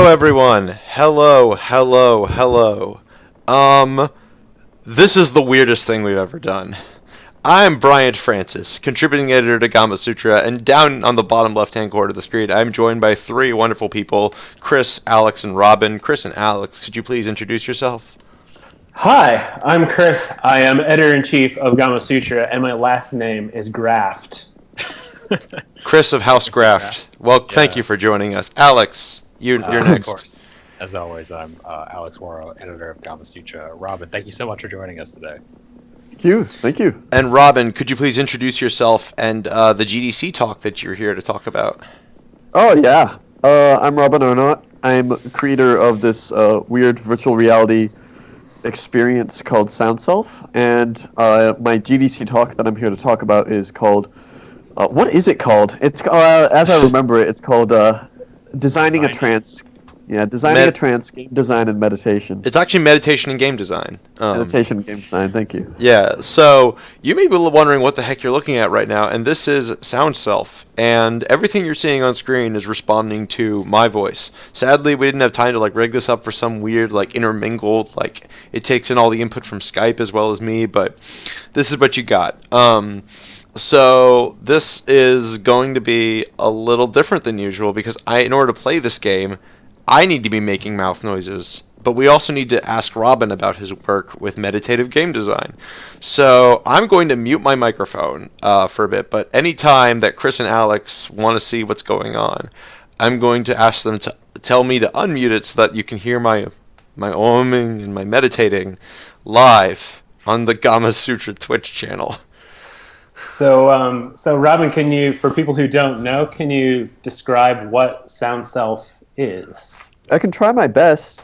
everyone. Hello. This is the weirdest thing we've ever done. I'm Bryant Francis, contributing editor to Gamasutra, and down on the bottom left-hand corner of the screen, I'm joined by three wonderful people, Chris, Alex, and Robin. Chris and Alex, could you please introduce yourself? Hi, I'm Chris. I am editor-in-chief of Gamasutra, and my last name is Graft. Chris of House Graft. Well, thank you for joining us. Alex, you're next. Of course. As always, I'm Alex Morrow, editor of Gamasutra. Robin, thank you so much for joining us today. Thank you. And Robin, could you please introduce yourself and the GDC talk that you're here to talk about? Oh, yeah. I'm Robin Arnott. I'm creator of this weird virtual reality experience called Sound Self. And my GDC talk that I'm here to talk about is called... what is it called? It's as I remember it, it's called Designing a Trance. Yeah, designing a trance, game design, and meditation. It's actually meditation and game design. Meditation and game design, thank you. Yeah, so you may be wondering what the heck you're looking at right now, and this is Sound Self, and everything you're seeing on screen is responding to my voice. Sadly, we didn't have time to rig this up for some weird intermingled, it takes in all the input from Skype as well as me, but this is what you got. So this is going to be a little different than usual because in order to play this game, I need to be making mouth noises, but we also need to ask Robin about his work with meditative game design. So I'm going to mute my microphone for a bit, but anytime that Chris and Alex want to see what's going on, I'm going to ask them to tell me to unmute it so that you can hear my oming and my meditating live on the Gamasutra Twitch channel. So Robin, can you, for people who don't know, can you describe what Sound Self is? I can try my best.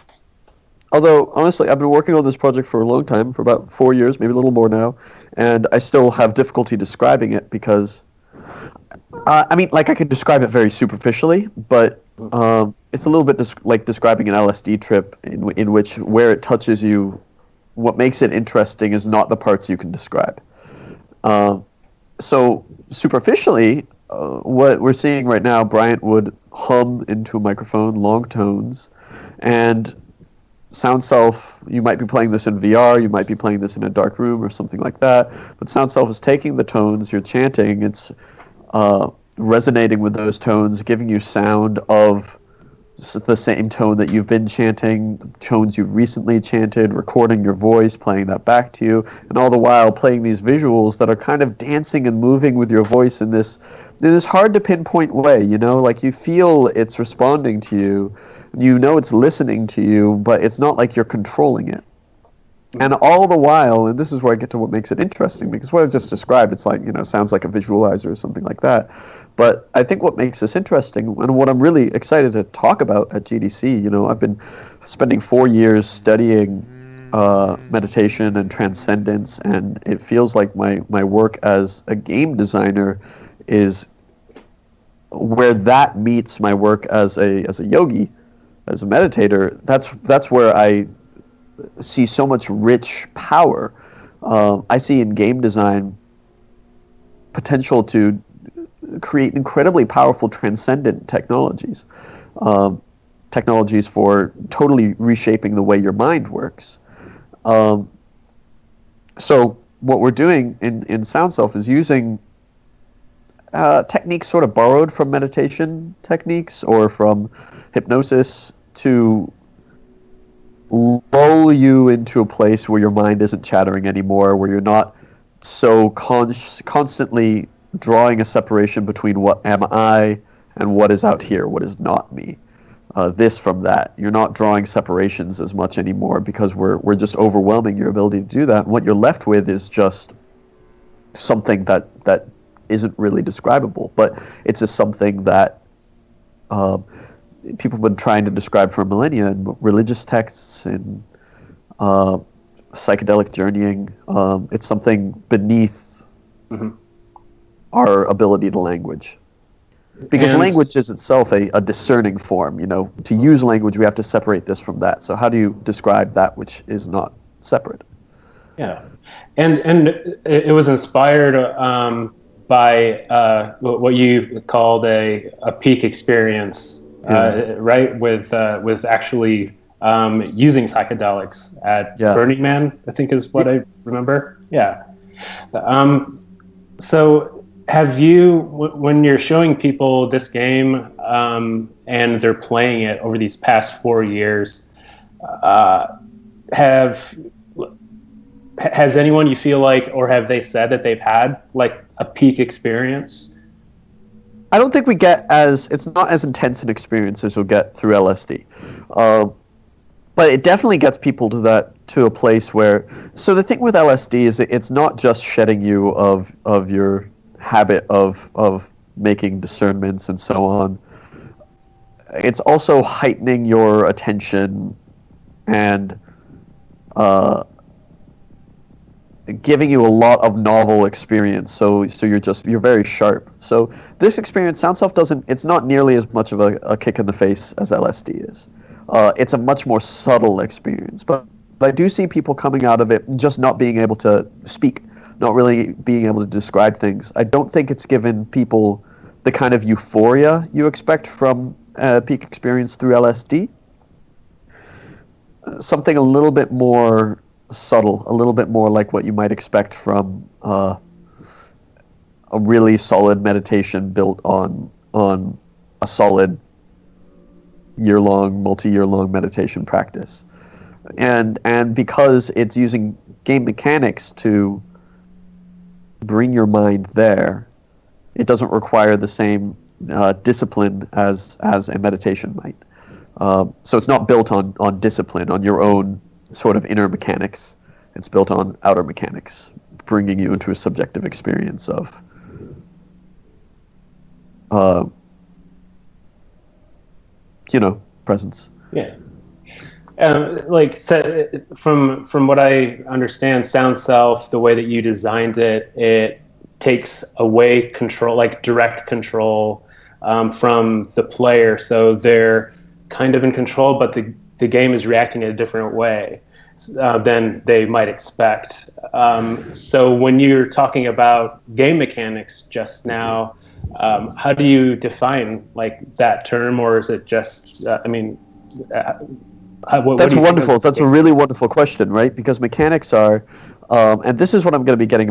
Although, honestly, I've been working on this project for a long time, for about 4 years, maybe a little more now, and I still have difficulty describing it because, I could describe it very superficially, but it's a little bit like describing an LSD trip in which where it touches you, what makes it interesting is not the parts you can describe. So superficially, what we're seeing right now, Bryant would hum into a microphone long tones, and Sound Self, you might be playing this in VR, you might be playing this in a dark room or something like that, but Sound Self is taking the tones you're chanting, it's resonating with those tones, giving you sound of the same tone that you've been chanting, the tones you've recently chanted, recording your voice, playing that back to you, and all the while playing these visuals that are kind of dancing and moving with your voice in this hard to pinpoint way, you feel it's responding to you, it's listening to you, but it's not like you're controlling it. And all the while, and this is where I get to what makes it interesting, because what I just described, it's sounds like a visualizer or something like that. But I think what makes this interesting, and what I'm really excited to talk about at GDC, I've been spending 4 years studying meditation and transcendence, and it feels like my work as a game designer is where that meets my work as a yogi, as a meditator. That's where I see so much rich power. I see in game design potential to create incredibly powerful transcendent technologies. Technologies for totally reshaping the way your mind works. So what we're doing in Sound Self is using techniques sort of borrowed from meditation techniques or from hypnosis to lull you into a place where your mind isn't chattering anymore, where you're not so constantly drawing a separation between what am I and what is out here, what is not me. This from that. You're not drawing separations as much anymore because we're just overwhelming your ability to do that. And what you're left with is just something that isn't really describable, but it's a something that people have been trying to describe for millennia in religious texts and psychedelic journeying. It's something beneath our ability to language. Because language is itself a discerning form. To use language, we have to separate this from that. So how do you describe that which is not separate? Yeah, and it was inspired by what you called a peak experience right? With actually using psychedelics at Burning Man, I think is what I remember. Yeah. So have you, when you're showing people this game and they're playing it over these past 4 years, has anyone you feel like, or have they said that they've had like a peak experience? I don't think it's not as intense an experience as you'll get through LSD. But it definitely gets people to a place where, so the thing with LSD is it's not just shedding you of your habit of making discernments and so on. It's also heightening your attention and giving you a lot of novel experience, so you're very sharp. So this experience, Sound Self it's not nearly as much of a kick in the face as LSD is. It's a much more subtle experience, but I do see people coming out of it just not being able to speak, not really being able to describe things. I don't think it's given people the kind of euphoria you expect from a peak experience through LSD. Something a little bit more subtle, a little bit more like what you might expect from a really solid meditation built on a solid multi-year-long meditation practice. And because it's using game mechanics to bring your mind there, it doesn't require the same discipline as a meditation might. So it's not built on discipline, on your own sort of inner mechanics. It's built on outer mechanics, bringing you into a subjective experience of presence. Yeah. From what I understand, Sound Self, the way that you designed it, it takes away control, like direct control from the player. So they're kind of in control, but the game is reacting in a different way than they might expect. So when you're talking about game mechanics just now, how do you define like that term, or is it just, that's wonderful. That's a really wonderful question, right? Because mechanics are, and this is what I'm going to be getting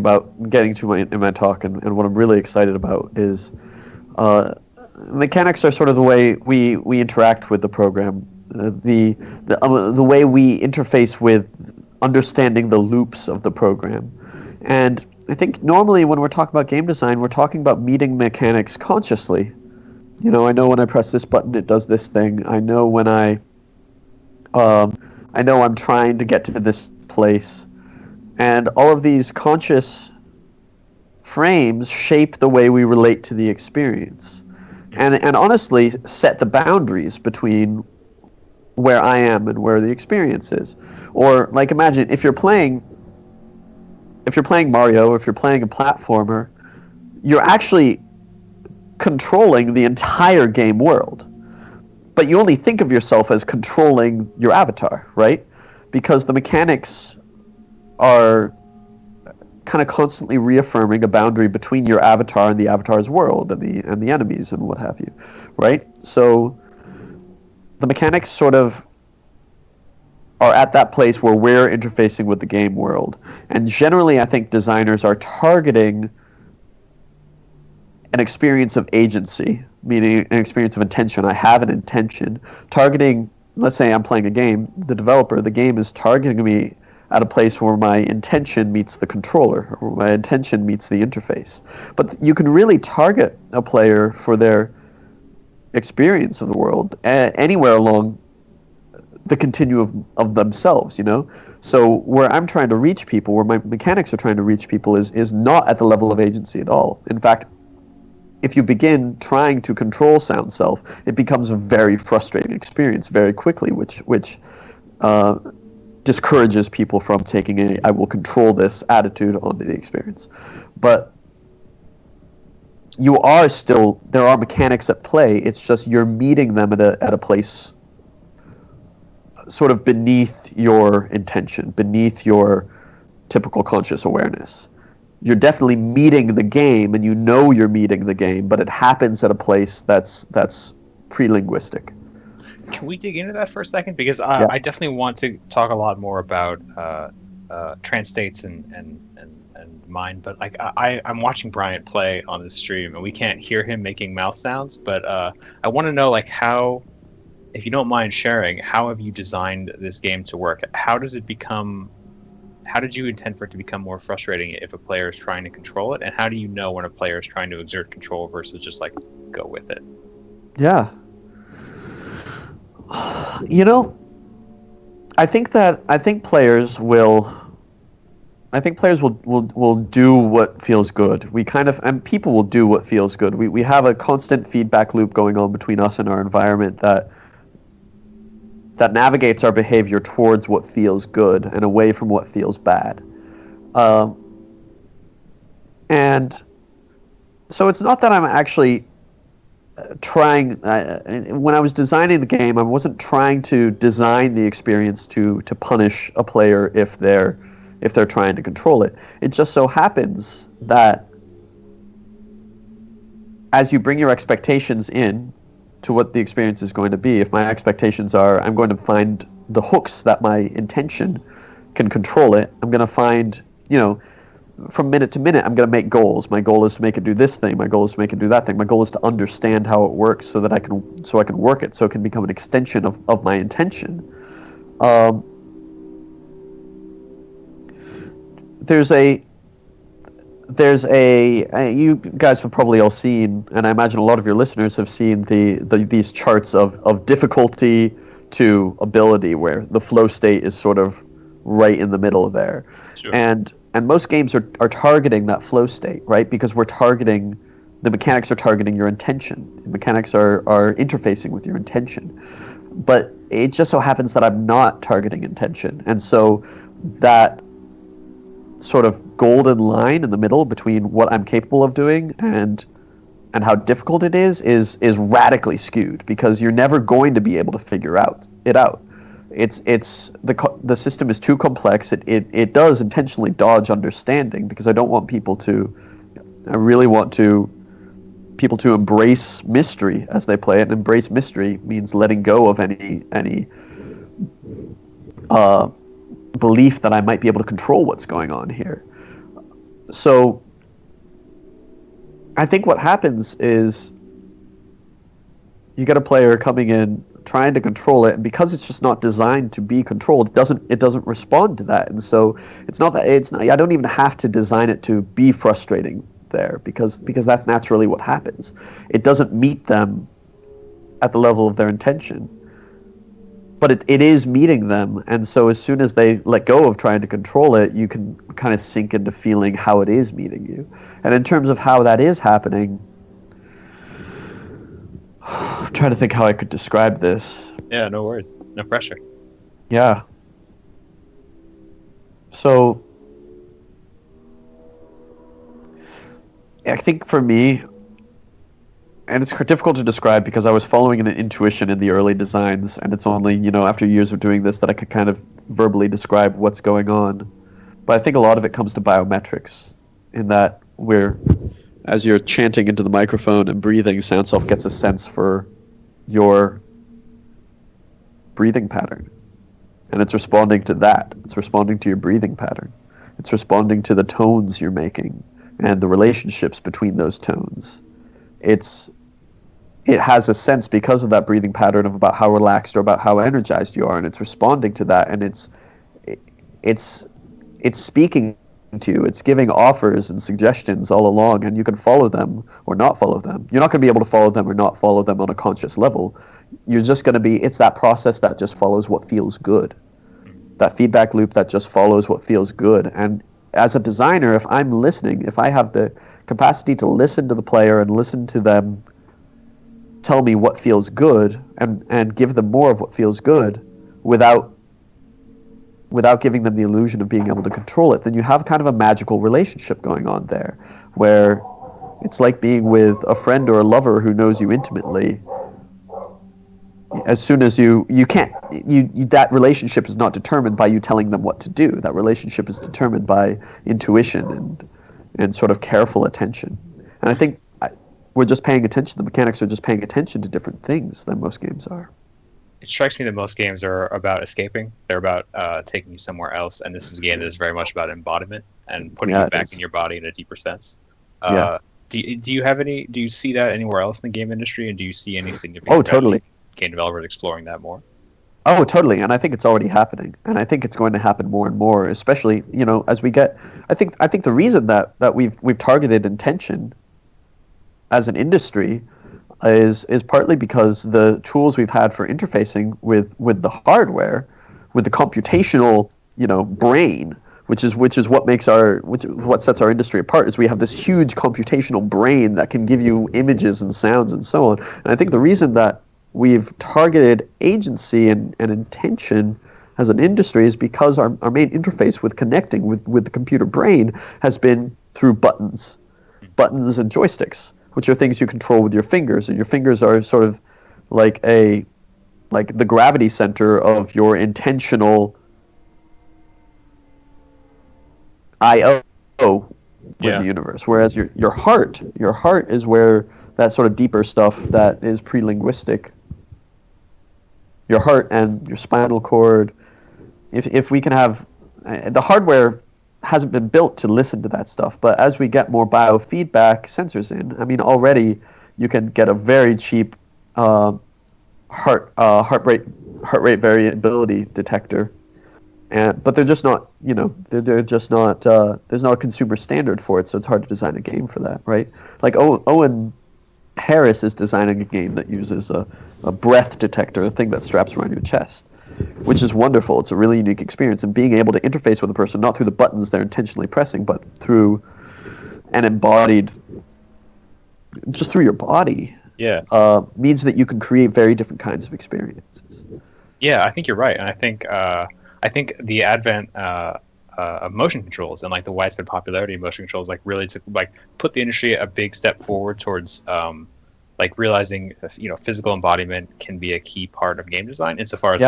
to in my talk, and what I'm really excited about is mechanics are sort of the way we interact with the program, the way we interface with understanding the loops of the program. And I think normally when we're talking about game design, we're talking about meeting mechanics consciously. I know when I press this button, it does this thing. I know when I know I'm trying to get to this place. And all of these conscious frames shape the way we relate to the experience. And honestly set the boundaries between where I am and where the experience is. Or like imagine if you're playing Mario, or if you're playing a platformer, you're actually controlling the entire game world. But you only think of yourself as controlling your avatar, right? Because the mechanics are kind of constantly reaffirming a boundary between your avatar and the avatar's world and the enemies and what have you, right? So the mechanics sort of are at that place where we're interfacing with the game world. And generally, I think designers are targeting an experience of agency, meaning an experience of intention. I have an intention. Targeting, let's say I'm playing a game, the game is targeting me at a place where my intention meets the controller, or my intention meets the interface. But you can really target a player for their experience of the world anywhere along the continuum of themselves, So where I'm trying to reach people, where my mechanics are trying to reach people is not at the level of agency at all. In fact, if you begin trying to control Sound Self, it becomes a very frustrating experience very quickly, which discourages people from taking I will control this attitude onto the experience. But there are mechanics at play, it's just you're meeting them at a place sort of beneath your intention, beneath your typical conscious awareness. You're definitely meeting the game, and you're meeting the game, but it happens at a place that's pre-linguistic. Can we dig into that for a second? Because Yeah. I definitely want to talk a lot more about trance states and mind. But like I'm watching Bryant play on this stream, and we can't hear him making mouth sounds. But I want to know, like, how, if you don't mind sharing, how have you designed this game to work? How does it become? How did you intend for it to become more frustrating if a player is trying to control it? And how do you know when a player is trying to exert control versus just like go with it? Yeah. You know, I think players will do what feels good. And people will do what feels good. We have a constant feedback loop going on between us and our environment that navigates our behavior towards what feels good and away from what feels bad. And so it's not that I'm actually trying. When I was designing the game, I wasn't trying to design the experience to punish a player if they're trying to control it. It just so happens that as you bring your expectations in to what the experience is going to be, if my expectations are I'm going to find the hooks that my intention can control it, I'm going to find, from minute to minute, I'm going to make goals. My goal is to make it do this thing. My goal is to make it do that thing. My goal is to understand how it works so that I can work it, so it can become an extension of my intention. You guys have probably all seen, and I imagine a lot of your listeners have seen these charts of difficulty to ability, where the flow state is sort of right in the middle there. Sure. And most games are targeting that flow state, right? Because the mechanics are targeting your intention. The mechanics are interfacing with your intention. But it just so happens that I'm not targeting intention. And so that sort of golden line in the middle between what I'm capable of doing and how difficult it is radically skewed, because you're never going to be able to figure it out. The system is too complex. It does intentionally dodge understanding, because I really want people to embrace mystery as they play it. And embrace mystery means letting go of any belief that I might be able to control what's going on here. So I think what happens is you get a player coming in trying to control it, and because it's just not designed to be controlled, it doesn't respond to that. And so I don't even have to design it to be frustrating there, because that's naturally what happens. It doesn't meet them at the level of their intention, but it is meeting them. And so as soon as they let go of trying to control it, you can kind of sink into feeling how it is meeting you. And in terms of how that is happening, I'm trying to think how I could describe this. Yeah, no worries. No pressure. Yeah. So I think for me, and it's difficult to describe because I was following an intuition in the early designs, and it's only, after years of doing this that I could kind of verbally describe what's going on. But I think a lot of it comes to biometrics, in that as you're chanting into the microphone and breathing, SoundSelf gets a sense for your breathing pattern. And it's responding to that. It's responding to your breathing pattern. It's responding to the tones you're making and the relationships between those tones. It has a sense, because of that breathing pattern, of about how relaxed or about how energized you are, and it's responding to that, and it's speaking to you. It's giving offers and suggestions all along, and you can follow them or not follow them. You're not going to be able to follow them or not follow them on a conscious level. You're just going to be, it's that process that just follows what feels good. That feedback loop that just follows what feels good. And as a designer, if I'm listening, if I have the capacity to listen to the player and listen to them tell me what feels good, and give them more of what feels good without giving them the illusion of being able to control it, then you have kind of a magical relationship going on there, where it's like being with a friend or a lover who knows you intimately. As soon as that relationship is not determined by you telling them what to do. That relationship is determined by intuition and sort of careful attention. And I think we're just paying attention. The mechanics are just paying attention to different things than most games are. It strikes me that most games are about escaping. They're about taking you somewhere else, and this is a game that is very much about embodiment and putting you back in your body in a deeper sense. Do you see that anywhere else in the game industry, and do you see any significant game developers exploring that more? Oh, totally, and I think it's already happening, and I think it's going to happen more and more, especially as we get. I think the reason that we've targeted intention as an industry is partly because the tools we've had for interfacing with the hardware, with the computational brain, which is what sets our industry apart, is we have this huge computational brain that can give you images and sounds and so on. And I think the reason that we've targeted agency and intention as an industry is because our main interface with connecting with the computer brain has been through buttons and joysticks, which are things you control with your fingers, and your fingers are sort of like the gravity center of your intentional I/O with the universe. Whereas your heart is where that sort of deeper stuff that is pre-linguistic. Your heart and your spinal cord. If we can have the hardware hasn't been built to listen to that stuff, but as we get more biofeedback sensors in, I mean, already you can get a very cheap heart rate variability detector, but they're just not, they're just not. There's not a consumer standard for it, so it's hard to design a game for that, right? Like Owen Harris is designing a game that uses a breath detector, a thing that straps around your chest, which is wonderful. It's a really unique experience, and being able to interface with a person not through the buttons they're intentionally pressing, but through an embodied, just through your body, means that you can create very different kinds of experiences. Yeah, I think you're right, and I think the advent of motion controls and like the widespread popularity of motion controls really to put the industry a big step forward towards realizing physical embodiment can be a key part of game design, insofar as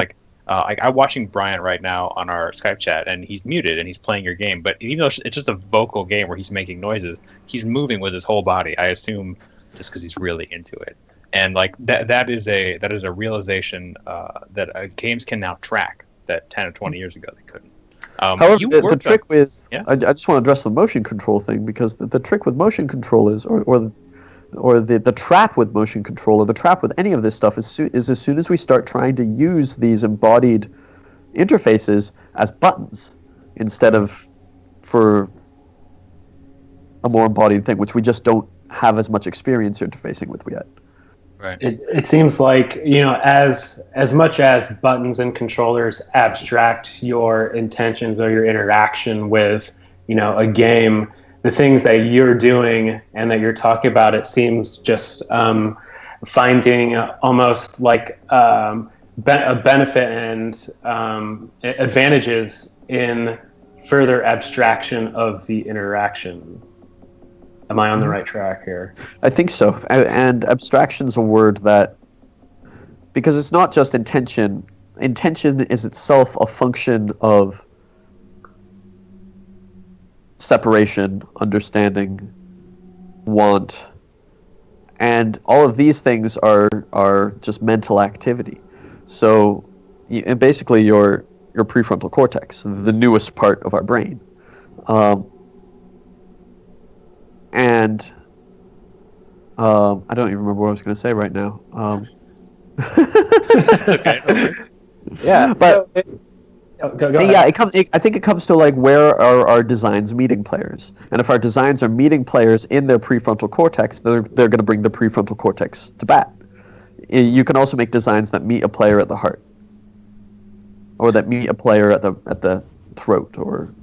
I'm watching Brian right now on our Skype chat, and he's muted and he's playing your game, but even though it's just a vocal game where he's making noises, he's moving with his whole body, I assume, just because he's really into it. And that is a realization that games can now track that 10 or 20 years ago they couldn't. However, the trick with I just want to address the motion control thing, because the trick with motion control is, or the trap with motion control, or the trap with any of this stuff is as soon as we start trying to use these embodied interfaces as buttons instead of for a more embodied thing, which we just don't have as much experience interfacing with yet. Right. It seems like, as much as buttons and controllers abstract your intentions or your interaction with, a game, the things that you're doing and that you're talking about, it seems just finding almost like a benefit and advantages in further abstraction of the interaction. Am I on the right track here? I think so. And abstraction's a word that, because it's not just intention. Intention is itself a function of separation, understanding, want, and all of these things are just mental activity. So, basically, your prefrontal cortex, the newest part of our brain. And I don't even remember what I was going to say right now. Okay. Yeah, but go ahead. I think it comes to where are our designs meeting players, and if our designs are meeting players in their prefrontal cortex, they're going to bring the prefrontal cortex to bat. You can also make designs that meet a player at the heart, or that meet a player at the throat, or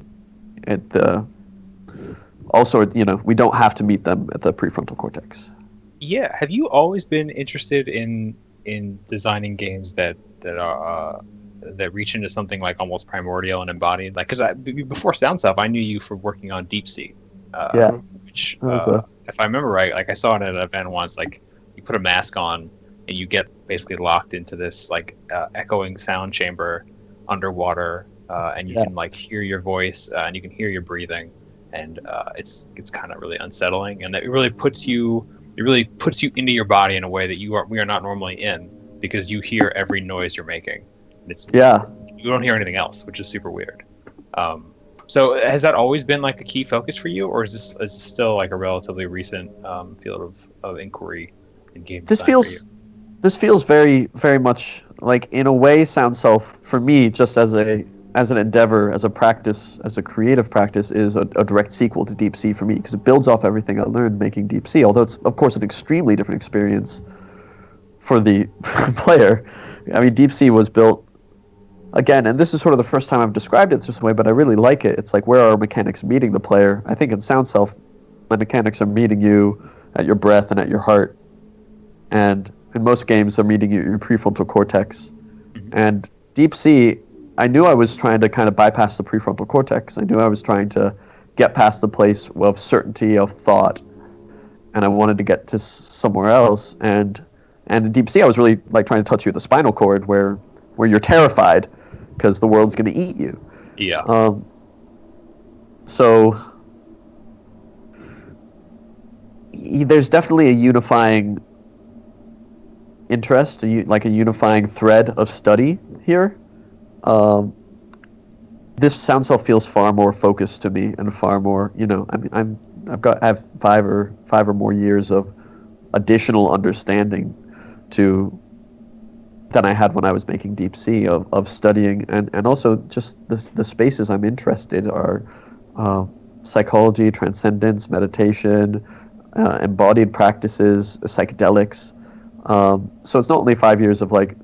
at the. Also, we don't have to meet them at the prefrontal cortex. Yeah, have you always been interested in designing games that reach into something almost primordial and embodied? Because before Sound Stuff, I knew you for working on Deep Sea. Which, if I remember right, I saw it at an event once. You put a mask on and you get basically locked into this echoing sound chamber underwater, and you can hear your voice and you can hear your breathing. And it's kind of really unsettling, and it really puts you it really puts you into your body in a way that we are not normally in, because you hear every noise you're making. You don't hear anything else, which is super weird. So has that always been like a key focus for you, or is this still like a relatively recent field of inquiry in game design for you? This feels very, very much like, in a way, Sound Self, for me, just as an endeavor, as a practice, as a creative practice, is a direct sequel to Deep Sea for me, because it builds off everything I learned making Deep Sea, although it's, of course, an extremely different experience for the player. I mean, Deep Sea was built, again, and this is sort of the first time I've described it this way, but I really like it. It's like, where are mechanics meeting the player? I think in Sound Self, my mechanics are meeting you at your breath and at your heart. And in most games, they're meeting you at your prefrontal cortex. Mm-hmm. And Deep Sea, I knew I was trying to kind of bypass the prefrontal cortex. I knew I was trying to get past the place of certainty of thought, and I wanted to get to somewhere else. And in Deep Sea, I was really like trying to touch you at the spinal cord, where you're terrified because the world's going to eat you. Yeah. So there's definitely a unifying interest, like a unifying thread of study here. This Sound Self feels far more focused to me, and far more, I have five or more years of additional understanding than I had when I was making Deep Sea, of studying, and also just the spaces I'm interested are psychology, transcendence, meditation, embodied practices, psychedelics. So it's not only 5 years of like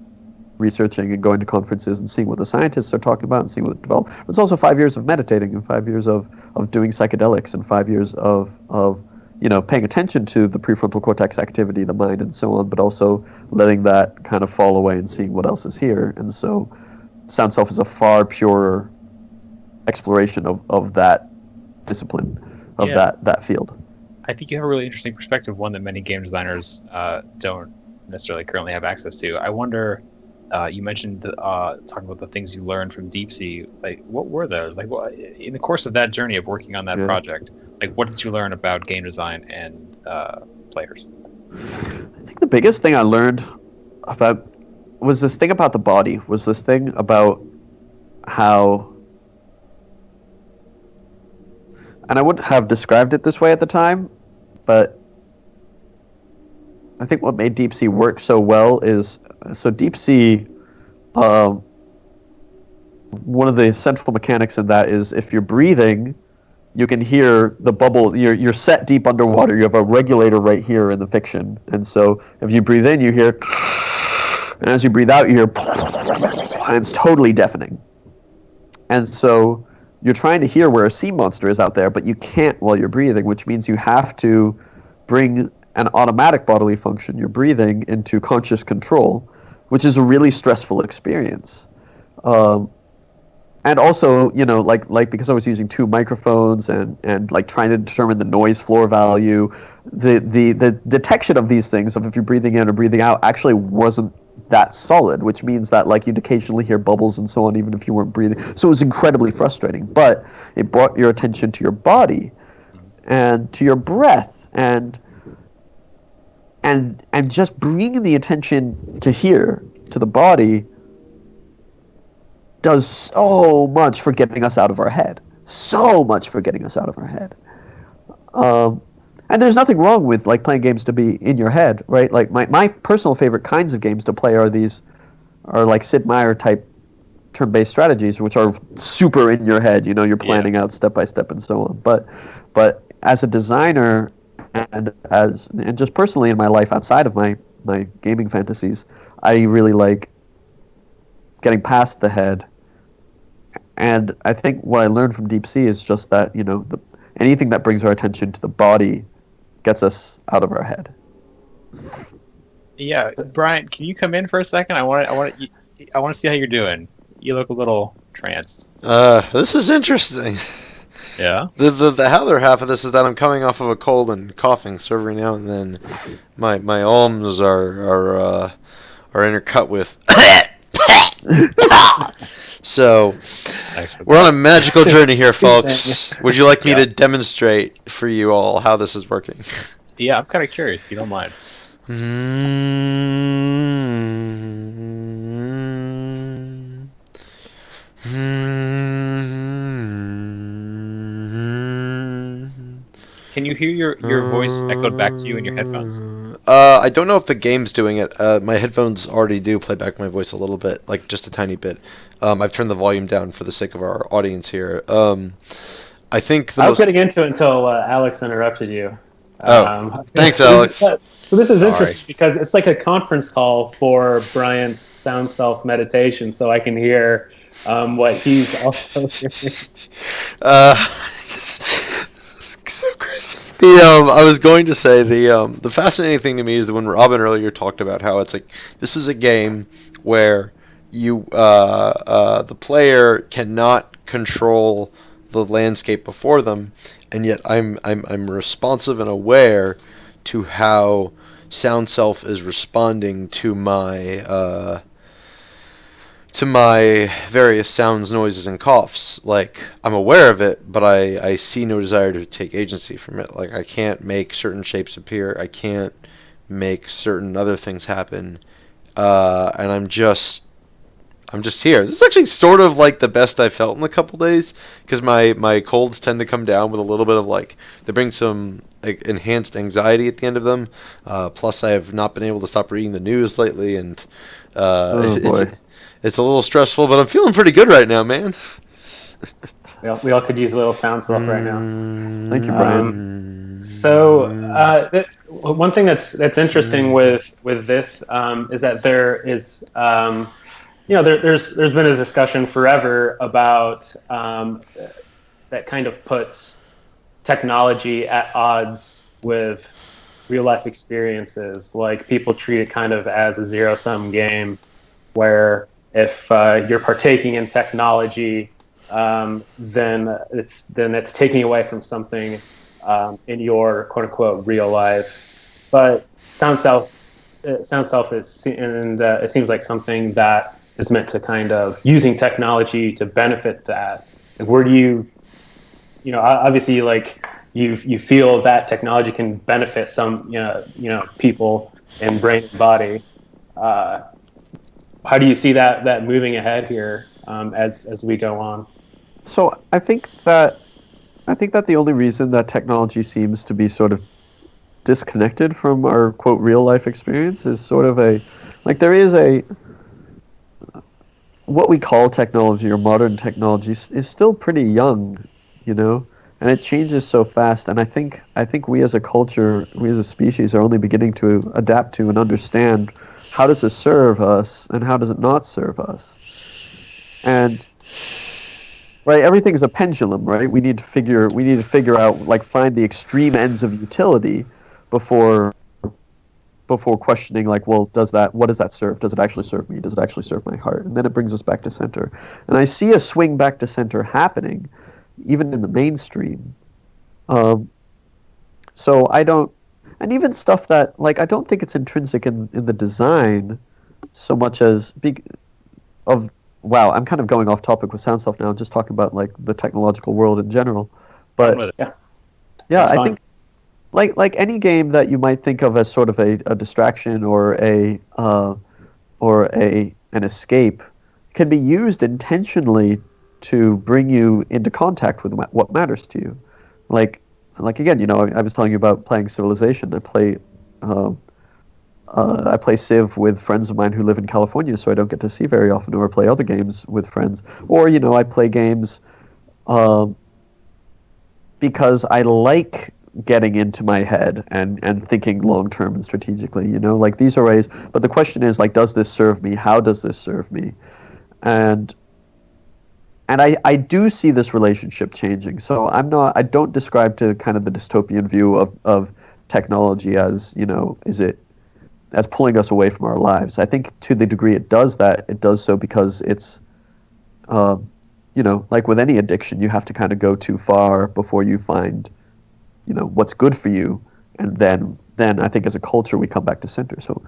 researching and going to conferences and seeing what the scientists are talking about and seeing what it developed. It's also 5 years of meditating, and 5 years of doing psychedelics, and 5 years of paying attention to the prefrontal cortex activity, the mind, and so on, but also letting that kind of fall away and seeing what else is here. And so Sound Self is a far purer exploration of that discipline, of that field. I think you have a really interesting perspective, one that many game designers don't necessarily currently have access to. I wonder, you mentioned talking about the things you learned from Deep Sea. Like, what were those? Like, in the course of that journey of working on that project, like, what did you learn about game design and players? I think the biggest thing I learned about was this thing about the body, was this thing about how, and I wouldn't have described it this way at the time, but I think what made Deep Sea work so well is, so Deep Sea, one of the central mechanics in that is, if you're breathing, you can hear the bubble. You're set deep underwater. You have a regulator right here in the fiction, and so if you breathe in, you hear, and as you breathe out, you hear, and it's totally deafening. And so you're trying to hear where a sea monster is out there, but you can't while you're breathing, which means you have to bring an automatic bodily function, your breathing, into conscious control, which is a really stressful experience. And also, like because I was using two microphones and like trying to determine the noise floor value, the detection of these things, of if you're breathing in or breathing out, actually wasn't that solid, which means that like you'd occasionally hear bubbles and so on, even if you weren't breathing. So it was incredibly frustrating, but it brought your attention to your body and to your breath, and just bringing the attention to here, to the body, does so much for getting us out of our head. So much for getting us out of our head. And there's nothing wrong with like playing games to be in your head, right? Like my personal favorite kinds of games to play are like Sid Meier type turn-based strategies, which are super in your head. You're planning out step by step and so on. But as a designer, and just personally in my life outside of my gaming fantasies, I really like getting past the head. And I think what I learned from Deep Sea is just that, anything that brings our attention to the body gets us out of our head. Yeah, Brian, can you come in for a second? I want to see how you're doing. You look a little tranced. This is interesting. Yeah. The other half of this is that I'm coming off of a cold and coughing, so every now and then my alms are intercut with. So we're on a magical journey here, folks. Would you like me to demonstrate for you all how this is working? Yeah, I'm kind of curious if you don't mind. Can you hear your voice echoed back to you in your headphones? I don't know if the game's doing it. My headphones already do play back my voice a little bit, like just a tiny bit. I've turned the volume down for the sake of our audience here. I think the I was most. getting into it until Alex interrupted you. Oh, thanks, Alex. So this is Sorry. interesting because it's like a conference call for Brian's sound self meditation, so I can hear what he's also hearing. It's so crazy. I was going to say the fascinating thing to me is that when Robin earlier talked about how it's like this is a game where the player cannot control the landscape before them, and yet I'm responsive and aware to how Sound Self is responding to my various sounds, noises, and coughs. Like, I'm aware of it, but I see no desire to take agency from it. Like, I can't make certain shapes appear. I can't make certain other things happen. And I'm just here. This is actually sort of like the best I've felt in a couple days, because my colds tend to come down with a little bit of, like, they bring some enhanced anxiety at the end of them. Plus, I have not been able to stop reading the news lately, and Oh boy. it's a little stressful, but I'm feeling pretty good right now, man. We all could use a little sound self right now. Thank you, Brian. One thing that's interesting with this is that there is there's been a discussion forever about that kind of puts technology at odds with real life experiences. Like, people treat it kind of as a zero-sum game, where if you're partaking in technology, then it's taking away from something in your quote unquote real life. But sound self is, and it seems like something that is meant to kind of using technology to benefit that. And where do obviously, like, you feel that technology can benefit some people in brain and body. How do you see that moving ahead here as we go on? So I think that the only reason that technology seems to be sort of disconnected from our quote real life experience is sort of there is what we call technology or modern technology is still pretty young, and it changes so fast. And I think we as a culture, we as a species, are only beginning to adapt to and understand how does this serve us and how does it not serve us. And right, everything is a pendulum, right? We need to figure out, like, find the extreme ends of utility before questioning, like, well, what does that serve? Does it actually serve me? Does it actually serve my heart? And then it brings us back to center. And I see a swing back to center happening, even in the mainstream. So I don't, and even stuff that, like, I don't think it's intrinsic in the design so much as wow, I'm kind of going off topic with sound self now, just talking about, like, the technological world in general. But yeah, I think like any game that you might think of as sort of a distraction or an escape can be used intentionally to bring you into contact with what matters to you. Like again, I was telling you about playing Civilization. I play Civ with friends of mine who live in California, so I don't get to see very often, or play other games with friends. Or, I play games because I like getting into my head and thinking long-term and strategically, like, these are ways. But the question is, like, does this serve me? How does this serve me? And I do see this relationship changing. So I don't describe to kind of the dystopian view of technology as, as pulling us away from our lives. I think to the degree it does that, it does so because it's, like with any addiction, you have to kind of go too far before you find, what's good for you. And then I think as a culture, we come back to center. So,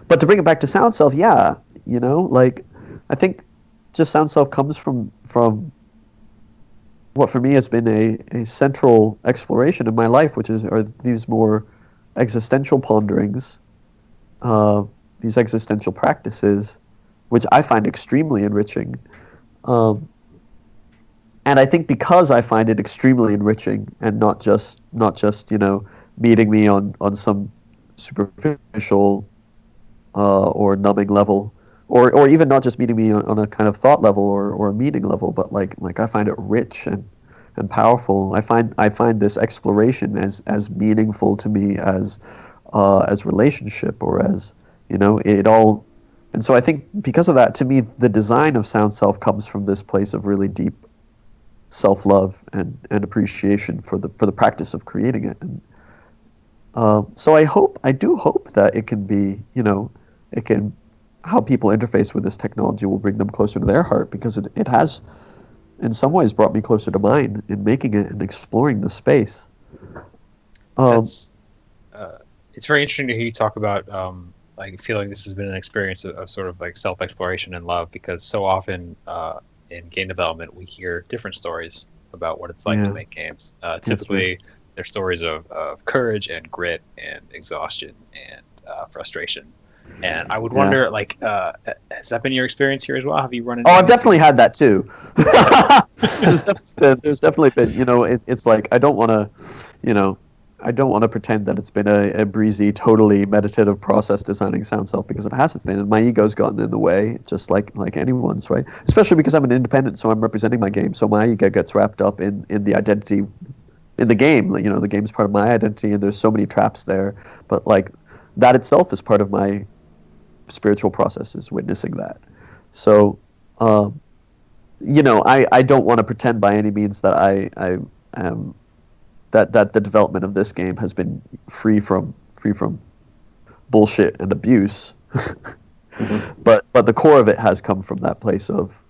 but to bring it back to sound self, yeah, like, I think just sound self comes from what for me has been a central exploration in my life, which are these more existential ponderings, these existential practices, which I find extremely enriching. And I think because I find it extremely enriching, and not just meeting me on some superficial or numbing level, or even not just meeting me on a kind of thought level or a meaning level, but like I find it rich and powerful. I find this exploration as meaningful to me as relationship, or as it all. And so I think because of that, to me, the design of Sound Self comes from this place of really deep self-love and appreciation for the practice of creating it. And so I do hope that it can be, how people interface with this technology will bring them closer to their heart, because it has in some ways brought me closer to mine in making it and exploring the space. It's very interesting to hear you talk about like feeling this has been an experience of sort of like self-exploration and love, because so often in game development we hear different stories about what it's like to make games. Typically they're stories of courage and grit and exhaustion and frustration. And I would wonder, like, has that been your experience here as well? Have you run into? Oh, I've definitely had that too. there's definitely been, it's like I don't want to pretend that it's been a breezy, totally meditative process designing Sound Self, because it hasn't been, and my ego's gotten in the way, just like anyone's, right? Especially because I'm an independent, so I'm representing my game, so my ego gets wrapped up in the identity in the game. The game's part of my identity, and there's so many traps there. But like that itself is part of my spiritual process, is witnessing that. So, I don't want to pretend by any means that I am that the development of this game has been free from bullshit and abuse. Mm-hmm. But the core of it has come from that place of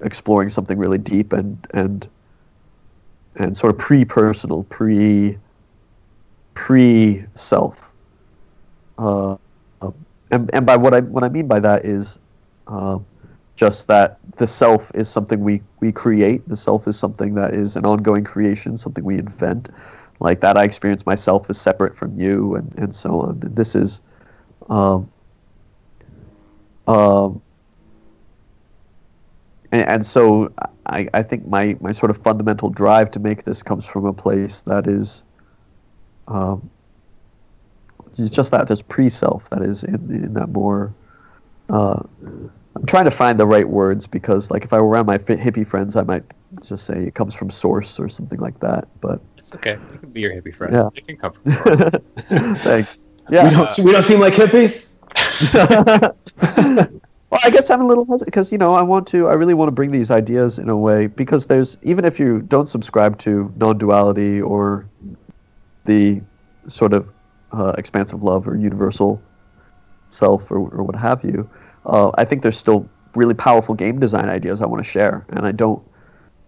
exploring something really deep and sort of pre-personal, pre-self. And by what I mean by that is just that the self is something we create. The self is something that is an ongoing creation, something we invent. Like that I experience myself as separate from you, and so on. And this is and so I think my sort of fundamental drive to make this comes from a place that is it's just that there's pre-self that is in that more. I'm trying to find the right words, because like if I were around my hippie friends, I might just say it comes from source or something like that. But it's okay. You can be your hippie friends. Yeah. It can come from source. Thanks. Yeah. We don't seem like hippies. Well, I guess I'm a little hesitant because I really want to bring these ideas in a way, because there's, even if you don't subscribe to non-duality or the sort of expansive love or universal self or what have you, I think there's still really powerful game design ideas I want to share. And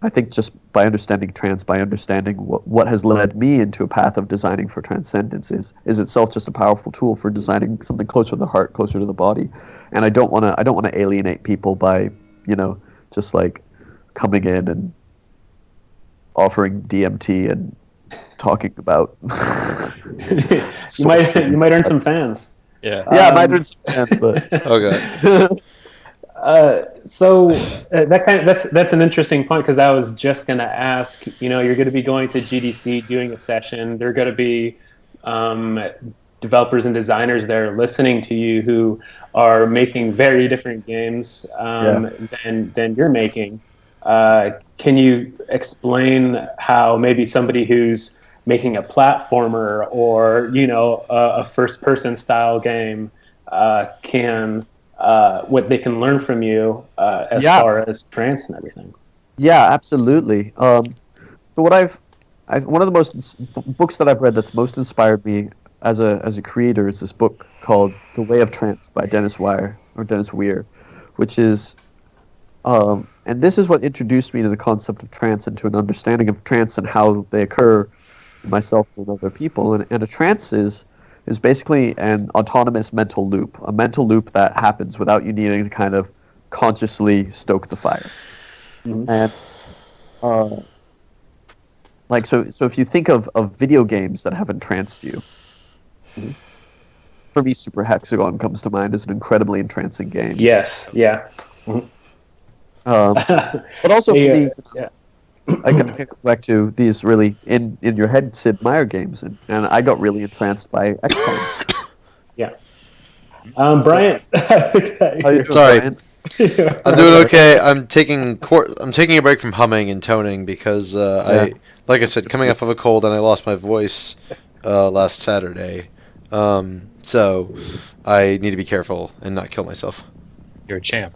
I think just by understanding trance, by understanding what has led me into a path of designing for transcendence is itself just a powerful tool for designing something closer to the heart, closer to the body. And I don't want to alienate people by, just like coming in and offering DMT and talking about you might earn some fans. Yeah. Yeah, I might earn some fans, but Okay. That's an interesting point, because I was just going to ask, you're going to be going to GDC doing a session. There are going to be developers and designers there listening to you who are making very different games than you're making. Can you explain how maybe somebody who's making a platformer or a first-person style game can what they can learn from you as far as trance and everything? Yeah, absolutely. So what one of the most books that I've read that's most inspired me as a creator is this book called The Way of Trance by Dennis Weir, which is and this is what introduced me to the concept of trance and to an understanding of trance and how they occur in myself and other people. And a trance is basically an autonomous mental loop, a mental loop that happens without you needing to kind of consciously stoke the fire. Mm-hmm. And so if you think of video games that have entranced you, For me, Super Hexagon comes to mind as an incredibly entrancing game. Yes, yeah. Mhm. But also for Hey, me, yeah. I can go back to these really in your head Sid Meier games, and I got really entranced by XCOM. Yeah. Brian. How you doing, Sorry. Brian? I'm doing okay. I'm taking a break from humming and toning because like I said, coming off of a cold and I lost my voice last Saturday. So I need to be careful and not kill myself. You're a champ.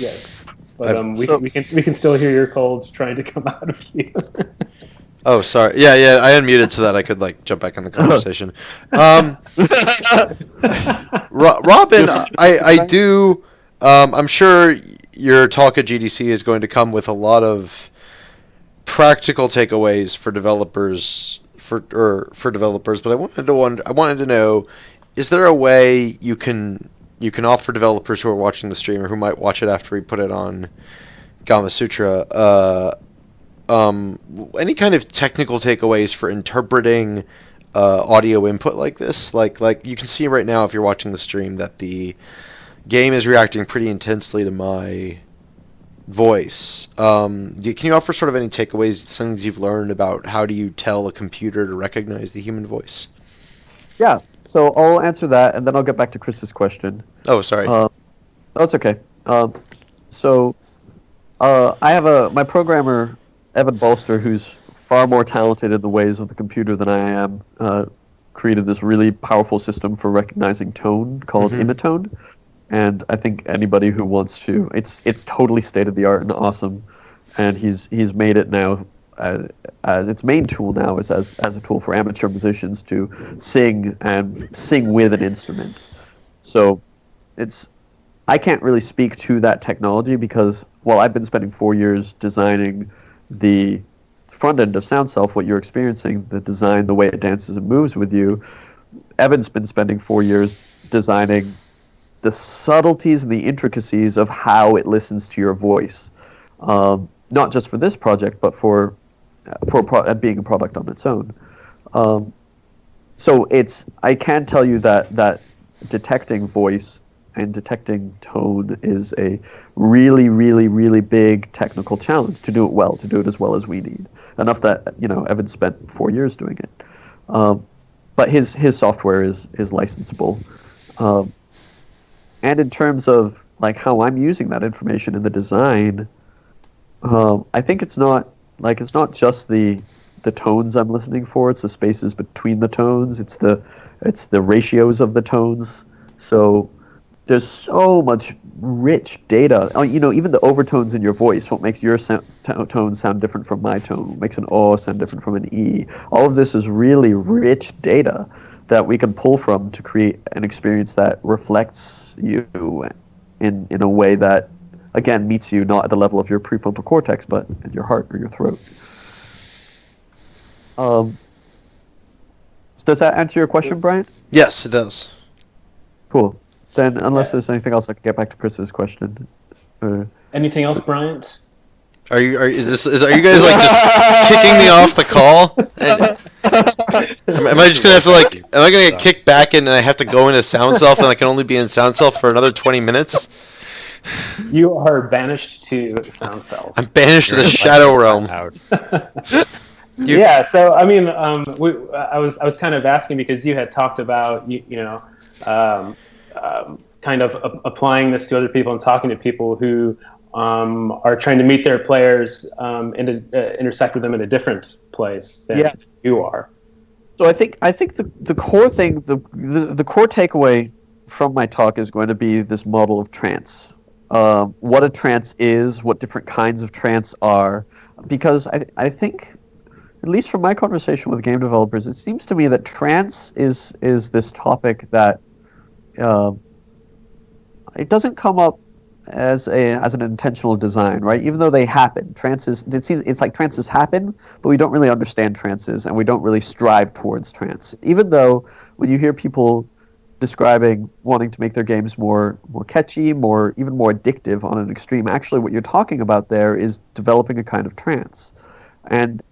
Yes. But So- we can still hear your colds trying to come out of you. Oh, sorry. Yeah. I unmuted so that I could jump back in the conversation. Robin, I do. I'm sure your talk at GDC is going to come with a lot of practical takeaways for developers for developers. But I wanted to know, is there a way you can offer developers who are watching the stream or who might watch it after we put it on Gamasutra, any kind of technical takeaways for interpreting audio input like this? Like you can see right now if you're watching the stream that the game is reacting pretty intensely to my voice. Can you offer sort of any takeaways, things you've learned about how do you tell a computer to recognize the human voice? Yeah. So I'll answer that, and then I'll get back to Chris's question. Oh, sorry. Oh, it's okay. I have my programmer, Evan Bolster, who's far more talented in the ways of the computer than I am, created this really powerful system for recognizing tone called Imitone. And I think anybody who wants to, it's totally state of the art and awesome. And he's made it now as its main tool now is as a tool for amateur musicians to sing with an instrument. So I can't really speak to that technology because, well, I've been spending 4 years designing the front end of SoundSelf, what you're experiencing, the design, the way it dances and moves with you. Evan's been spending 4 years designing the subtleties and the intricacies of how it listens to your voice, not just for this project, but for being a product on its own. So I can tell you that detecting voice and detecting tone is a really, really, really big technical challenge to do it well, to do it as well as we need. Enough that Evan spent 4 years doing it, but his software is licensable. And in terms of how I'm using that information in the design, I think it's not just the tones I'm listening for. It's the spaces between the tones. It's the ratios of the tones. So there's so much rich data. Even the overtones in your voice, what makes your tone sound different from my tone, what makes an O sound different from an E. All of this is really rich data that we can pull from to create an experience that reflects you in a way that, again, meets you not at the level of your prefrontal cortex, but in your heart or your throat. Does that answer your question, Brian? Yes, it does. Cool. Then, unless there's anything else, I can get back to Chris's question. Anything else, Bryant? Are you guys just kicking me off the call? Am I just gonna have to am I gonna get kicked back in and I have to go into SoundSelf and I can only be in SoundSelf for another 20 minutes? You are banished to SoundSelf. I'm banished to the Shadow Realm. Yeah, so I mean, I was kind of asking because you had talked about kind of applying this to other people and talking to people who are trying to meet their players and intersect with them in a different place than you are. So I think the core thing, the core takeaway from my talk is going to be this model of trance. What a trance is, what different kinds of trance are, because I think, at least from my conversation with game developers, it seems to me that trance is this topic that it doesn't come up as an intentional design, right? Even though they happen, it's like trances happen, but we don't really understand trances and we don't really strive towards trance. Even though when you hear people describing wanting to make their games more catchy, even more addictive on an extreme, actually what you're talking about there is developing a kind of trance. And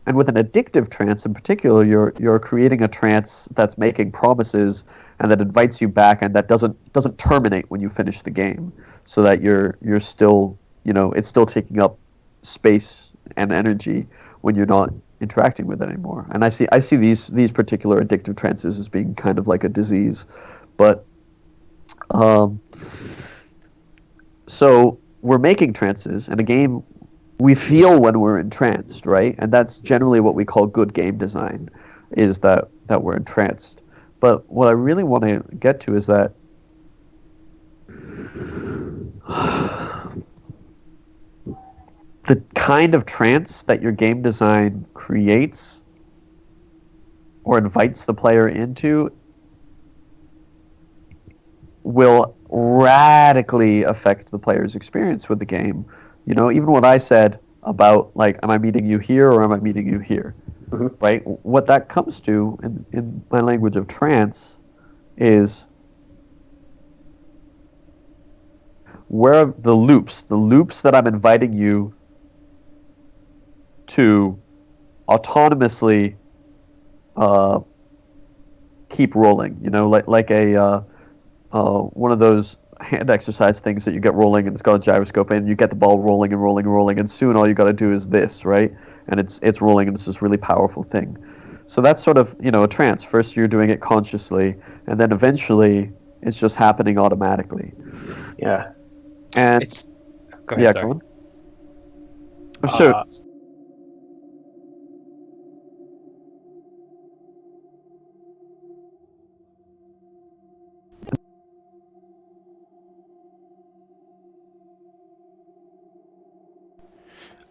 And with an addictive trance in particular, you're creating a trance that's making promises and that invites you back, and that doesn't terminate when you finish the game, so that you're still, it's still taking up space and energy when you're not interacting with it anymore. And I see these particular addictive trances as being kind of like a disease. But so we're making trances, and a game, we feel when we're entranced, right? And that's generally what we call good game design, is that we're entranced. But what I really want to get to is that the kind of trance that your game design creates or invites the player into will radically affect the player's experience with the game. Even what I said about, like, am I meeting you here or am I meeting you here? Mm-hmm. Right? What that comes to in my language of trance is where are the loops that I'm inviting you to autonomously keep rolling, like a one of those hand exercise things that you get rolling, and it's got a gyroscope, and you get the ball rolling and rolling and rolling, and soon all you got to do is this, right? And it's rolling, and it's this really powerful thing. So that's sort of, a trance. First you're doing it consciously, and then eventually it's just happening automatically. Yeah. And go ahead, sorry. Go on. Sure.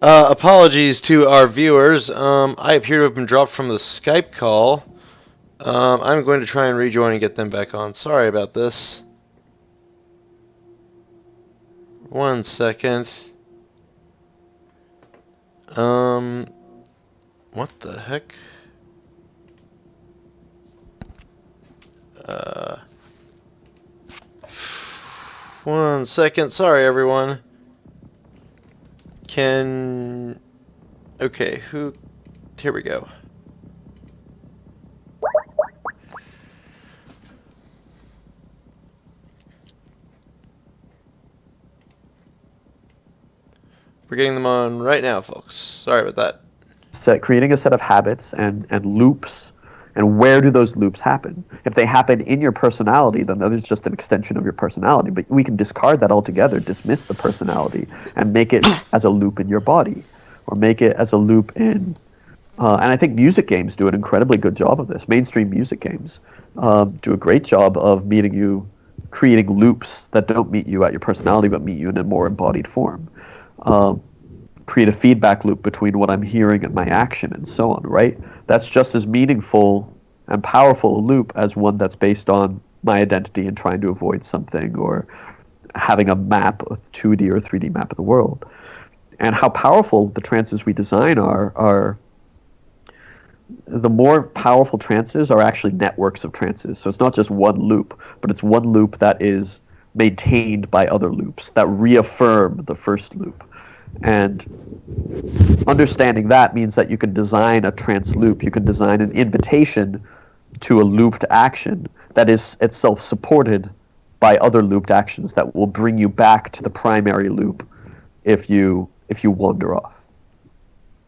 Apologies to our viewers. I appear to have been dropped from the Skype call. I'm going to try and rejoin and get them back on. Sorry about this. 1 second. What the heck? 1 second. Sorry, everyone. Okay, here we go. We're getting them on right now, folks. Sorry about that. Creating a set of habits and loops, and where do those loops happen? If they happen in your personality, then that is just an extension of your personality. But we can discard that altogether, dismiss the personality, and make it as a loop in your body, or make it as a loop in... and I think music games do an incredibly good job of this. Mainstream music games do a great job of creating loops that don't meet you at your personality, but meet you in a more embodied form. Create a feedback loop between what I'm hearing and my action, and so on, right? That's just as meaningful and powerful a loop as one that's based on my identity and trying to avoid something, or having a map, a 2D or 3D map of the world. And how powerful the trances we design are the more powerful trances are actually networks of trances. So it's not just one loop, but it's one loop that is maintained by other loops that reaffirm the first loop. And understanding that means that you can design a trance loop. You can design an invitation to a looped action that is itself supported by other looped actions that will bring you back to the primary loop if you wander off.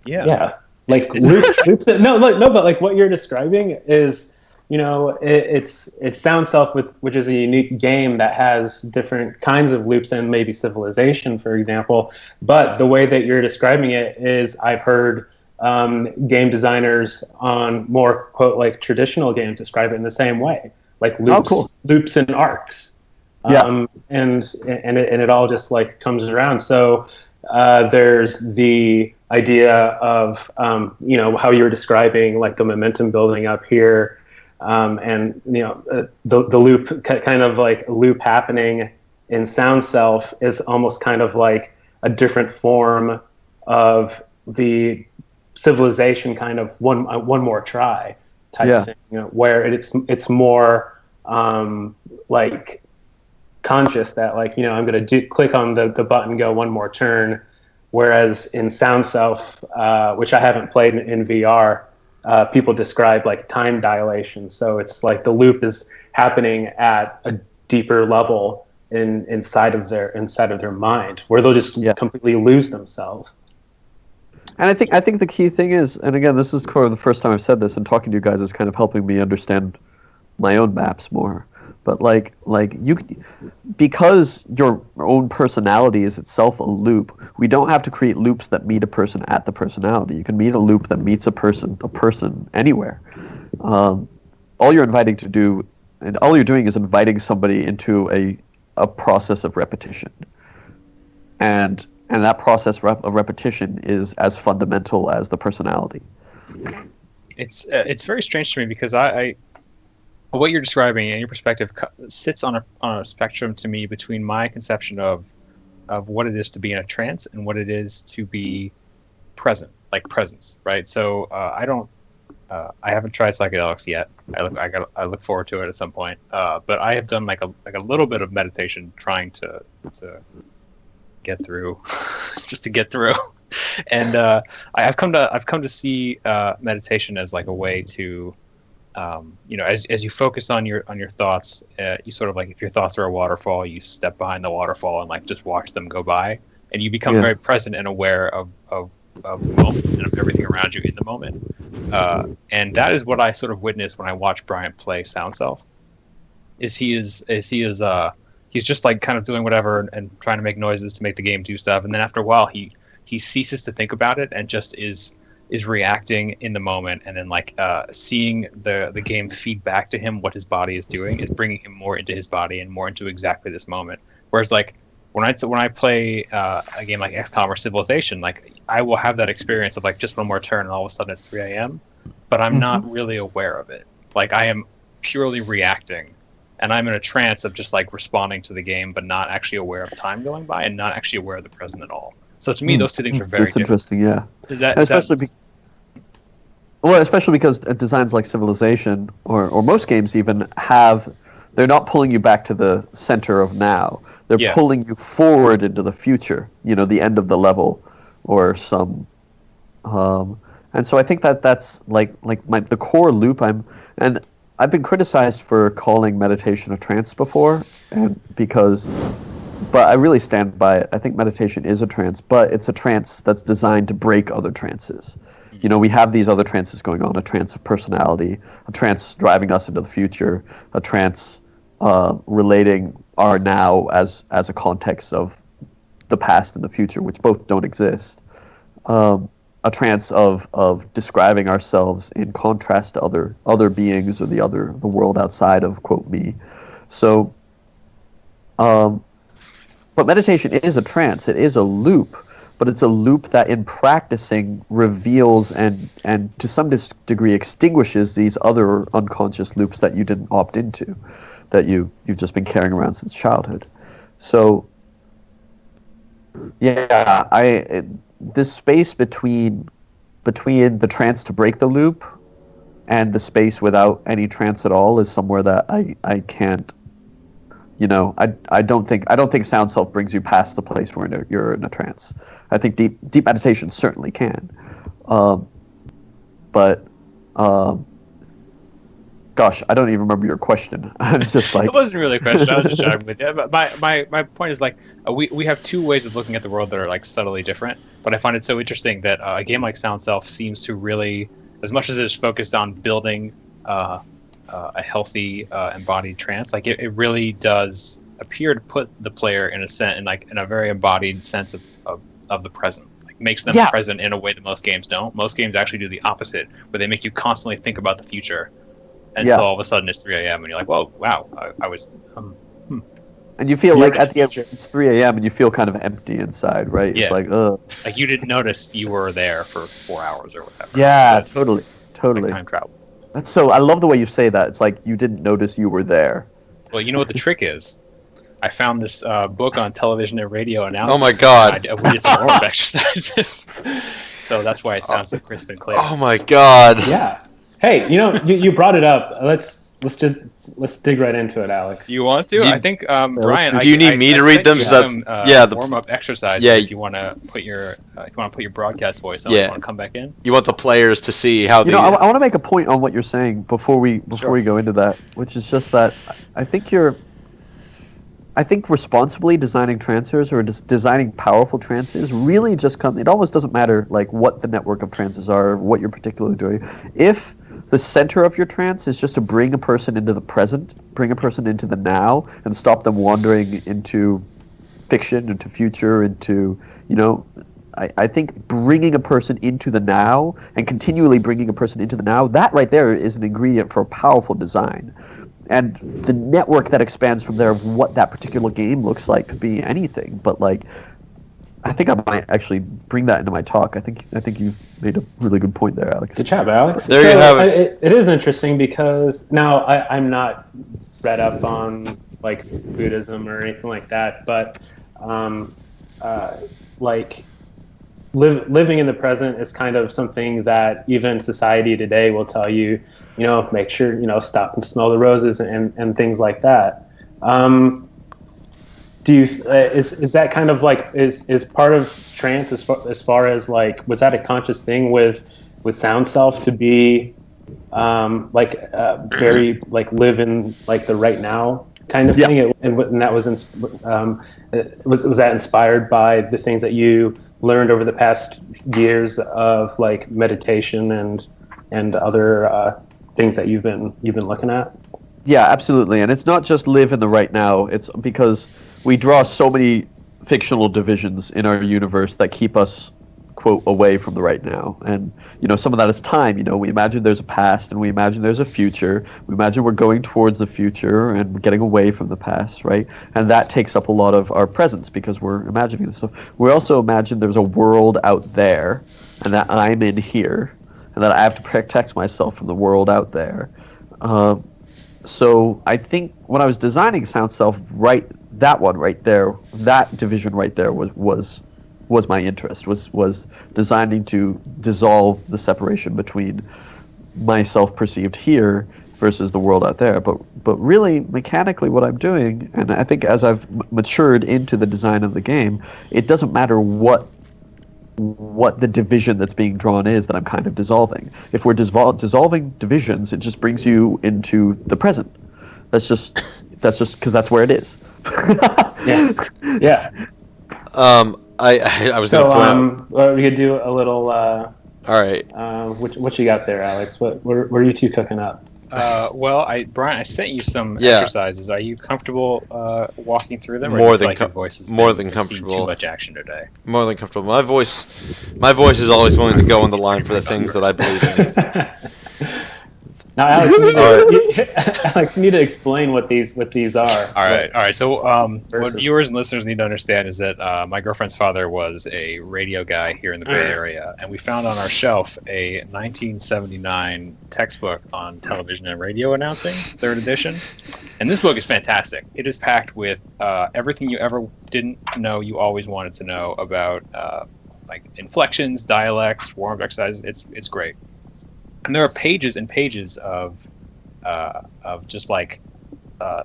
Yeah. Like loops. No, but like what you're describing is, it's Sound Self, which is a unique game that has different kinds of loops and maybe Civilization, for example. But the way that you're describing it is, I've heard game designers on more, quote, like traditional games describe it in the same way, like loops and arcs. And it all just like comes around. So there's the idea of how you're describing, like the momentum building up here. And the loop, kind of like loop happening in Sound Self, is almost kind of like a different form of the Civilization kind of one more try type thing, where it's more like conscious that, like, I'm going to click on the button, go one more turn, Whereas in Sound Self, which I haven't played in VR, people describe like time dilation. So it's like the loop is happening at a deeper level inside of their mind, where they'll just completely lose themselves. And I think the key thing is, and again, this is sort of the first time I've said this, and talking to you guys is kind of helping me understand my own maps more. But like you, because your own personality is itself a loop, we don't have to create loops that meet a person at the personality. You can meet a loop that meets a person anywhere. All you're inviting to do, and all you're doing is inviting somebody into a process of repetition, and that process of repetition is as fundamental as the personality. It's very strange to me because I what you're describing and your perspective sits on a spectrum to me between my conception of what it is to be in a trance and what it is to be present, like presence, right? So I haven't tried psychedelics yet. I look forward to it at some point. But I have done like a little bit of meditation, trying to get through, just to get through. And I've come to see meditation as like a way to, as you focus on your thoughts, you sort of like, if your thoughts are a waterfall, you step behind the waterfall and like just watch them go by, and you become very present and aware of the moment and of everything around you in the moment. And that is what I sort of witnessed when I watched Bryant play Sound Self. He's just like kind of doing whatever and trying to make noises to make the game do stuff, and then after a while he ceases to think about it and just is reacting in the moment, and then like seeing the game feed back to him what his body is doing is bringing him more into his body and more into exactly this moment. Whereas like when I play a game like XCOM or Civilization, like I will have that experience of like just one more turn and all of a sudden it's 3 a.m. but I'm not really aware of it. Like I am purely reacting, and I'm in a trance of just like responding to the game, but not actually aware of time going by and not actually aware of the present at all. So to me, those two things are very different. That's interesting, yeah. Especially because designs like Civilization or most games even they're not pulling you back to the center of now. They're pulling you forward into the future, the end of the level or some. And so I think that's the core loop. And I've been criticized for calling meditation a trance before, but I really stand by it. I think meditation is a trance, but it's a trance that's designed to break other trances. We have these other trances going on: a trance of personality, a trance driving us into the future, a trance relating our now as a context of the past and the future, which both don't exist. A trance of describing ourselves in contrast to other beings or the world outside of, quote, me. So, but meditation is a trance. It is a loop, but it's a loop that in practicing reveals and to some degree extinguishes these other unconscious loops that you didn't opt into, that you've just been carrying around since childhood. So, this space between the trance to break the loop and the space without any trance at all is somewhere that I can't. I don't think Sound Self brings you past the place where you're in a trance. I think deep meditation certainly can, but gosh, I don't even remember your question. I'm just like, it wasn't really a question. I was just joking with you. But my point is like we have two ways of looking at the world that are like subtly different. But I find it so interesting that a game like Sound Self seems to really, as much as it's focused on building a healthy embodied trance, like it really does appear to put the player in a very embodied sense of the present. Like makes them present in a way that most games don't. Most games actually do the opposite, where they make you constantly think about the future until all of a sudden it's 3 a.m. and you're like, whoa, wow, I was. And you feel like at the end it's 3 a.m. and you feel kind of empty inside, right? Yeah. It's like, ugh. Like you didn't notice you were there for 4 hours or whatever. Yeah, totally. Like time travel. I love the way you say that. It's like you didn't notice you were there. Well, you know what the trick is? I found this book on television and radio announcing. Oh my god! We did some warm-up exercises, so that's why it sounds so crisp and clear. Oh my god! Yeah. Hey, you brought it up. Let's just let's dig right into it, Alex. You want to? I think Brian. Do you need me to read them? The warm-up exercises. Yeah. If you want to put your broadcast voice on, you want to come back in. You want the players to see how I want to make a point on what you're saying before we go into that, which is just that I think responsibly designing trances or designing powerful trances really just it almost doesn't matter like what the network of trances are, or what you're particularly doing. If the center of your trance is just to bring a person into the present, bring a person into the now, and stop them wandering into fiction, into future, into, I think bringing a person into the now and continually bringing a person into the now, that right there is an ingredient for a powerful design. And the network that expands from there of what that particular game looks like could be anything. But I think I might actually bring that into my talk. I think you've made a really good point there, Alex. Good job, Alex. There you have it. It is interesting because now I'm not read up on like Buddhism or anything like that, but living in the present is kind of something that even society today will tell you, make sure, stop and smell the roses and things like that. Is that kind of like is part of trance as far as like, was that a conscious thing with sound self to be very like live in like the right now kind of thing, and that was was that inspired by the things that you learned over the past years of like meditation and other things that you've been looking at? Yeah, absolutely. And it's not just live in the right now. It's because we draw so many fictional divisions in our universe that keep us, quote, away from the right now. And, some of that is time. We imagine there's a past and we imagine there's a future. We imagine we're going towards the future and we're getting away from the past, right? And that takes up a lot of our presence because we're imagining this stuff. We also imagine there's a world out there and that I'm in here and that I have to protect myself from the world out there. So I think when I was designing Sound Self, that one right there, that division right there was my interest, was designing to dissolve the separation between myself perceived here versus the world out there. But really, mechanically, what I'm doing, and I think as I've matured into the design of the game, it doesn't matter what the division that's being drawn is that I'm kind of dissolving. If we're dissolving divisions, it just brings you into the present. That's just because that's where it is. Yeah. I was going to point out. We could do a little. All right. What you got there, Alex? What are you two cooking up? Brian, I sent you some exercises. Are you comfortable walking through them? More than comfortable. Too much action today. More than comfortable. My voice is always willing to go on the line for the things that I believe in. Now, Alex, you need to explain what these are. All right. So, what viewers and listeners need to understand is that my girlfriend's father was a radio guy here in the Bay Area, and we found on our shelf a 1979 textbook on television and radio announcing, 3rd edition. And this book is fantastic. It is packed with everything you ever didn't know you always wanted to know about, like inflections, dialects, warm-up exercises. It's great. And there are pages and pages of just like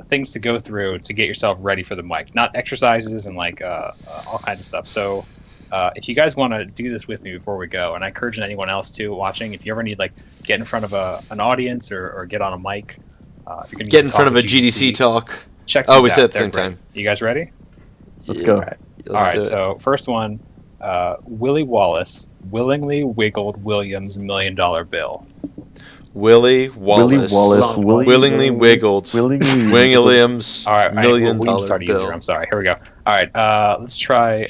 things to go through to get yourself ready for the mic, not exercises and like all kinds of stuff. So if you guys want to do this with me before we go, and I encourage anyone else too watching, if you ever need like get in front of an audience or get on a mic, if you're gonna get in front of a GDC talk. Check. We said at the same time. You guys ready? Let's go. All right. So first one, Willie Wallace willingly wiggled Williams' $1 million bill. Willie Wallace willingly wiggled Williams' $1 million we can start bill. Easier. I'm sorry. Here we go. All right. Let's try.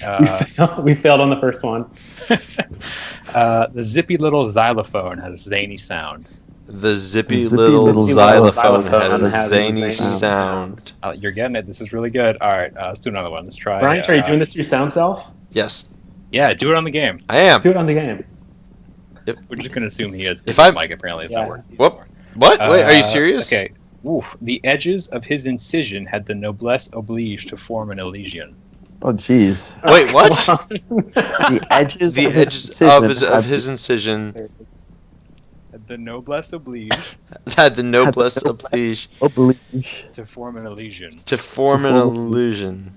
We failed on the first one. The zippy little xylophone has a zany sound. The zippy little xylophone had a zany sound. You're getting it. This is really good. All right. Let's do another one. Let's try. Brian, are you doing this through Sound Self? Yes. Yeah, do it on the game. I am. Do it on the game. We're just going to assume he is. If I'm... Mike apparently is not working. What? Wait, are you serious? Okay. Oof. The edges of his incision had the noblesse oblige to form an Elysian. Oh, jeez. Wait, what? The edges of his incision had the noblesse oblige Had the noblesse oblige Oblige. to form an illusion. to form an illusion.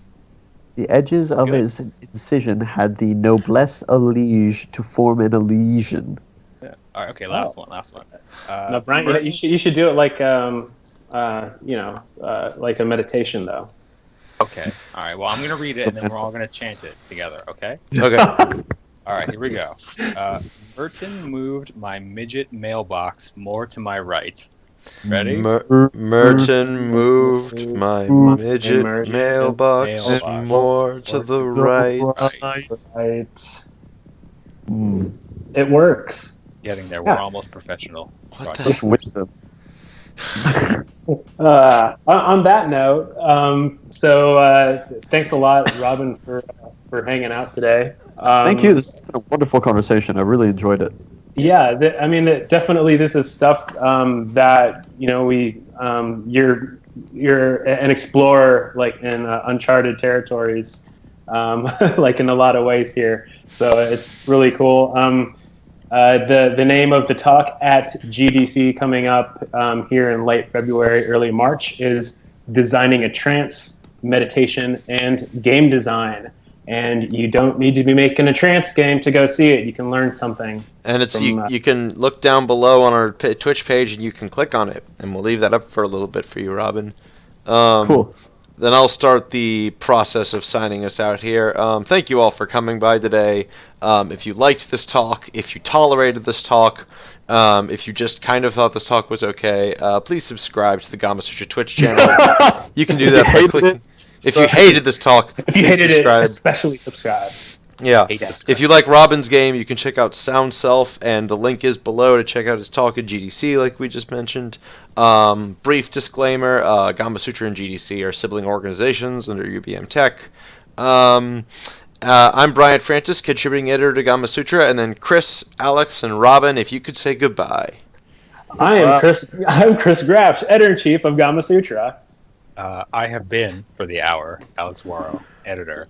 The edges of good. his incision had the noblesse oblige to form an illusion. Yeah. All right, okay, last one. No, Brian, you should do it like like a meditation though. Okay. All right. Well, I'm gonna read it, and then we're all gonna chant it together. Okay. Okay. All right. Here we go. Merton moved my midget mailbox more to my right. Ready? Merton moved my midget Merton mailbox mailbox more to the right. Right. Hmm. It works. Getting there. We're Yeah. almost professional. What the Such wisdom. On that note, thanks a lot, Robin, for hanging out today. Thank you. This has been a wonderful conversation. I really enjoyed it. Yeah, definitely this is stuff that you're an explorer like in uncharted territories, like in a lot of ways here. So it's really cool. The name of the talk at GDC coming up here in late February, early March is Designing a Trance, Meditation, and Game Design. And you don't need to be making a trance game to go see it. You can learn something. And it's From, you can look down below on our Twitch page and you can click on it, and we'll leave that up for a little bit for you, Robin. Cool. Then I'll start the process of signing us out here. Thank you all for coming by today. If you liked this talk, if you tolerated this talk, if you just kind of thought this talk was okay, please subscribe to the Gamasutra Twitch channel. You can do that by clicking. If you hated this talk, if you please hated subscribe. it, especially subscribe. Yeah. Hate subscribe. If you like Robin's game, you can check out Sound Self, and the link is below to check out his talk at GDC, like we just mentioned. Brief disclaimer, Gamasutra and GDC are sibling organizations under UBM Tech. I'm Brian Francis, contributing editor to Gamasutra, and then Chris, Alex, and Robin, if you could say goodbye. I'm Chris Grafsch, editor-in-chief of Gamasutra. I have been, for the hour, Alex Waro, editor.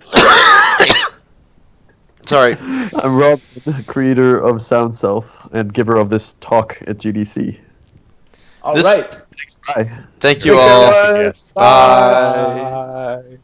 Sorry. I'm Rob, creator of Sound Self and giver of this talk at GDC. All This- right. Bye. Thank you Take care, all. guys. Yes. Bye. Bye.